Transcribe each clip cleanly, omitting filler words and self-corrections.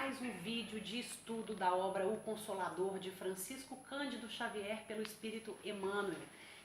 mais um vídeo de estudo da obra O Consolador, de Francisco Cândido Xavier, pelo Espírito Emmanuel.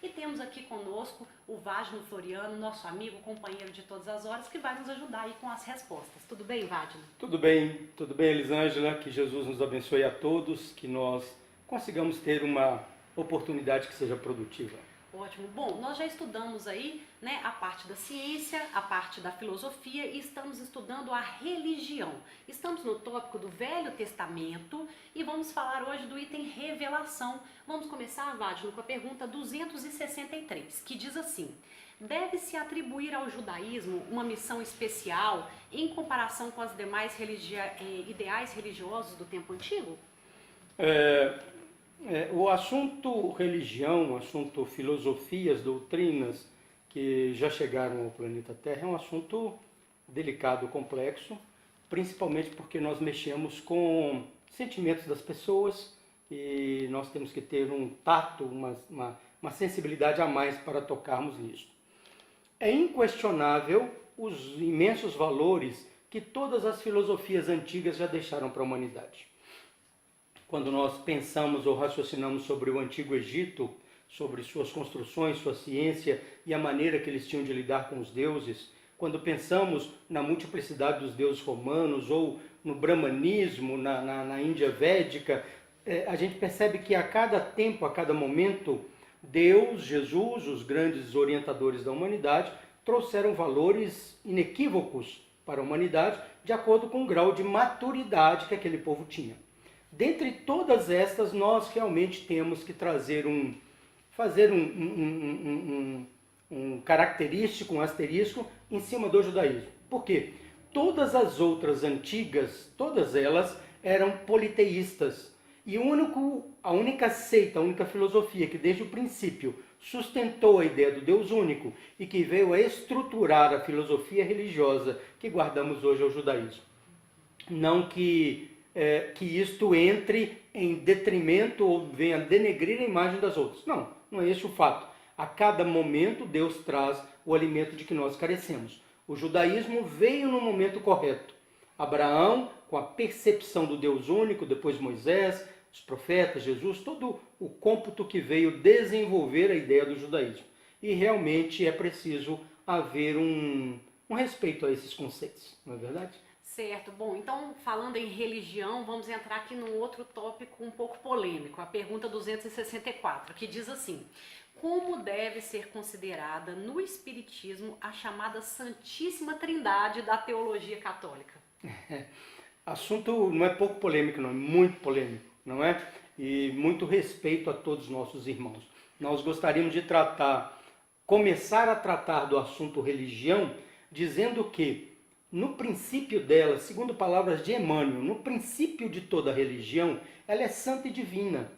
E temos aqui conosco o Wagner Floriano, nosso amigo, companheiro de todas as horas, que vai nos ajudar aí com as respostas. Tudo bem, Wagner? Tudo bem, Elisângela. Que Jesus nos abençoe a todos, que nós consigamos ter uma oportunidade que seja produtiva. Ótimo. Bom, nós já estudamos aí, né, a parte da ciência, a parte da filosofia e estamos estudando a religião. Estamos no tópico do Velho Testamento e vamos falar hoje do item revelação. Vamos começar, Wagner, com a pergunta 263, que diz assim: deve-se atribuir ao judaísmo uma missão especial em comparação com os demais ideais religiosos do tempo antigo? O assunto religião, o assunto filosofias, doutrinas que já chegaram ao planeta Terra é um assunto delicado, complexo, principalmente porque nós mexemos com sentimentos das pessoas e nós temos que ter um tato, uma sensibilidade a mais para tocarmos nisso. É inquestionável os imensos valores que todas as filosofias antigas já deixaram para a humanidade. Quando nós pensamos ou raciocinamos sobre o Antigo Egito, sobre suas construções, sua ciência e a maneira que eles tinham de lidar com os deuses, quando pensamos na multiplicidade dos deuses romanos ou no brahmanismo, na Índia védica, a gente percebe que a cada tempo, a cada momento, Deus, Jesus, os grandes orientadores da humanidade, trouxeram valores inequívocos para a humanidade de acordo com o grau de maturidade que aquele povo tinha. Dentre todas estas, nós realmente temos que fazer um característico, um asterisco em cima do judaísmo. Por quê? Todas as outras antigas, todas elas eram politeístas. E a única seita, a única filosofia que desde o princípio sustentou a ideia do Deus único e que veio a estruturar a filosofia religiosa que guardamos hoje é o judaísmo. Não que isto entre em detrimento ou venha denegrir a imagem das outras. Não é esse o fato. A cada momento Deus traz o alimento de que nós carecemos. O judaísmo veio no momento correto. Abraão, com a percepção do Deus único, depois Moisés, os profetas, Jesus, todo o cômputo que veio desenvolver a ideia do judaísmo. E realmente é preciso haver um respeito a esses conceitos, não é verdade? Certo. Bom, então, falando em religião, vamos entrar aqui num outro tópico um pouco polêmico, a pergunta 264, que diz assim: como deve ser considerada no Espiritismo a chamada Santíssima Trindade da teologia católica? Assunto não é pouco polêmico, não, é muito polêmico, não é? E muito respeito a todos os nossos irmãos. Nós gostaríamos de começar a tratar do assunto religião, dizendo que no princípio dela, segundo palavras de Emmanuel, no princípio de toda religião, ela é santa e divina.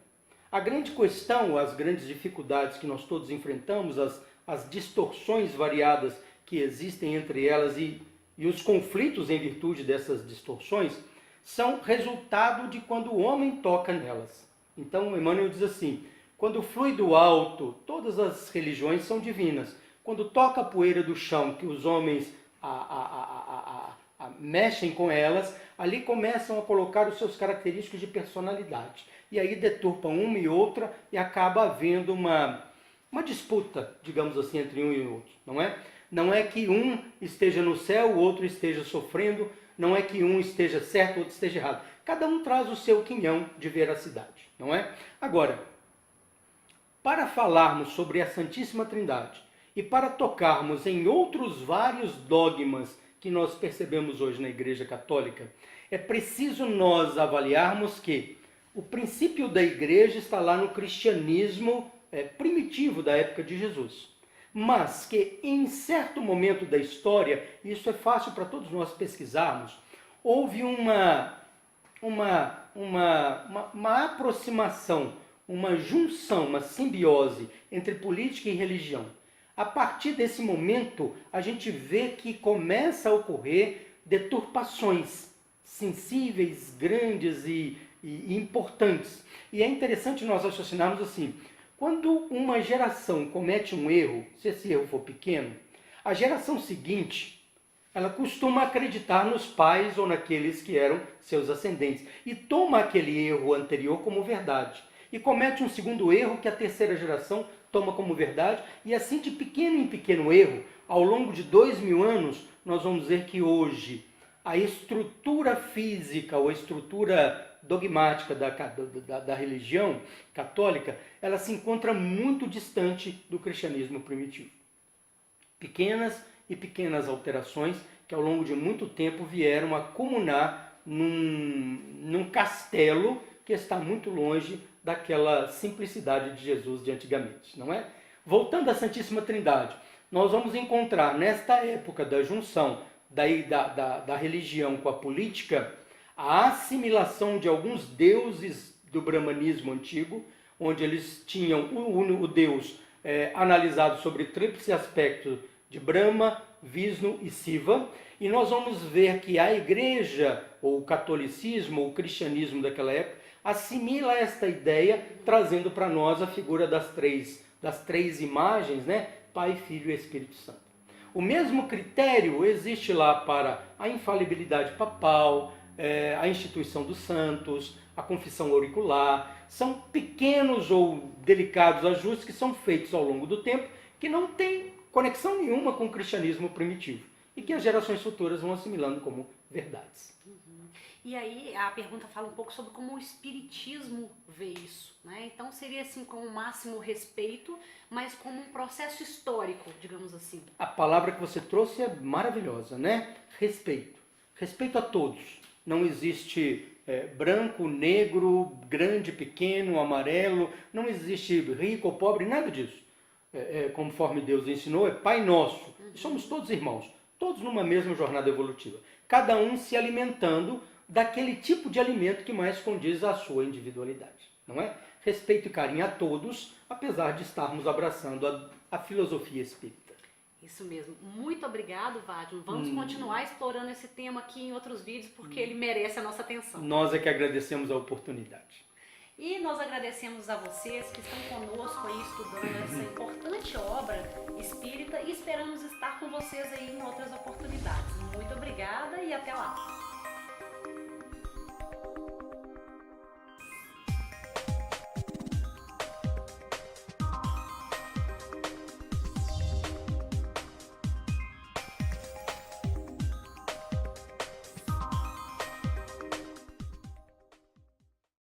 A grande questão, as grandes dificuldades que nós todos enfrentamos, as distorções variadas que existem entre elas e os conflitos em virtude dessas distorções, são resultado de quando o homem toca nelas. Então, Emmanuel diz assim: quando flui do alto, todas as religiões são divinas. Quando toca a poeira do chão, que os homens mexem com elas, ali começam a colocar os seus característicos de personalidade. E aí deturpam uma e outra e acaba havendo uma disputa, digamos assim, entre um e outro, não é? Não é que um esteja no céu, o outro esteja sofrendo, não é que um esteja certo, o outro esteja errado. Cada um traz o seu quinhão de veracidade, não é? Agora, para falarmos sobre a Santíssima Trindade e para tocarmos em outros vários dogmas que nós percebemos hoje na Igreja Católica, é preciso nós avaliarmos que o princípio da Igreja está lá no cristianismo primitivo da época de Jesus. Mas que em certo momento da história, isso é fácil para todos nós pesquisarmos, houve uma aproximação, uma junção, uma simbiose entre política e religião. A partir desse momento, a gente vê que começa a ocorrer deturpações sensíveis, grandes e importantes. E é interessante nós raciocinarmos assim: quando uma geração comete um erro, se esse erro for pequeno, a geração seguinte Ela costuma acreditar nos pais ou naqueles que eram seus ascendentes e toma aquele erro anterior como verdade. E comete um segundo erro que a terceira geração toma como verdade, e assim de pequeno em pequeno erro, ao longo de 2000 anos, nós vamos ver que hoje a estrutura física ou a estrutura dogmática da religião católica, ela se encontra muito distante do cristianismo primitivo. Pequenas e pequenas alterações que ao longo de muito tempo vieram a comunar num castelo que está muito longe daquela simplicidade de Jesus de antigamente, não é? Voltando à Santíssima Trindade, nós vamos encontrar nesta época da junção da religião com a política, a assimilação de alguns deuses do brahmanismo antigo, onde eles tinham o Deus analisado sobre tríplice aspecto de Brahma, Vishnu e Shiva, e nós vamos ver que a igreja, ou o catolicismo, ou o cristianismo daquela época, assimila esta ideia, trazendo para nós a figura das três imagens, né? Pai, Filho e Espírito Santo. O mesmo critério existe lá para a infalibilidade papal, a instituição dos santos, a confissão auricular. São pequenos ou delicados ajustes que são feitos ao longo do tempo, que não têm conexão nenhuma com o cristianismo primitivo e que as gerações futuras vão assimilando como verdades. E aí a pergunta fala um pouco sobre como o espiritismo vê isso, né? Então seria assim com o máximo respeito, mas como um processo histórico, digamos assim. A palavra que você trouxe é maravilhosa, né? Respeito. Respeito a todos. Não existe branco, negro, grande, pequeno, amarelo, não existe rico ou pobre, nada disso. Conforme Deus ensinou, é Pai Nosso. Somos todos irmãos, todos numa mesma jornada evolutiva. Cada um se alimentando daquele tipo de alimento que mais condiz à sua individualidade, não é? Respeito e carinho a todos, apesar de estarmos abraçando a filosofia espírita. Isso mesmo. Muito obrigado, Wagner. Vamos continuar explorando esse tema aqui em outros vídeos, porque ele merece a nossa atenção. Nós é que agradecemos a oportunidade. E nós agradecemos a vocês que estão conosco aí estudando essa importante obra espírita e esperamos estar com vocês aí em outras oportunidades. Muito obrigada e até lá!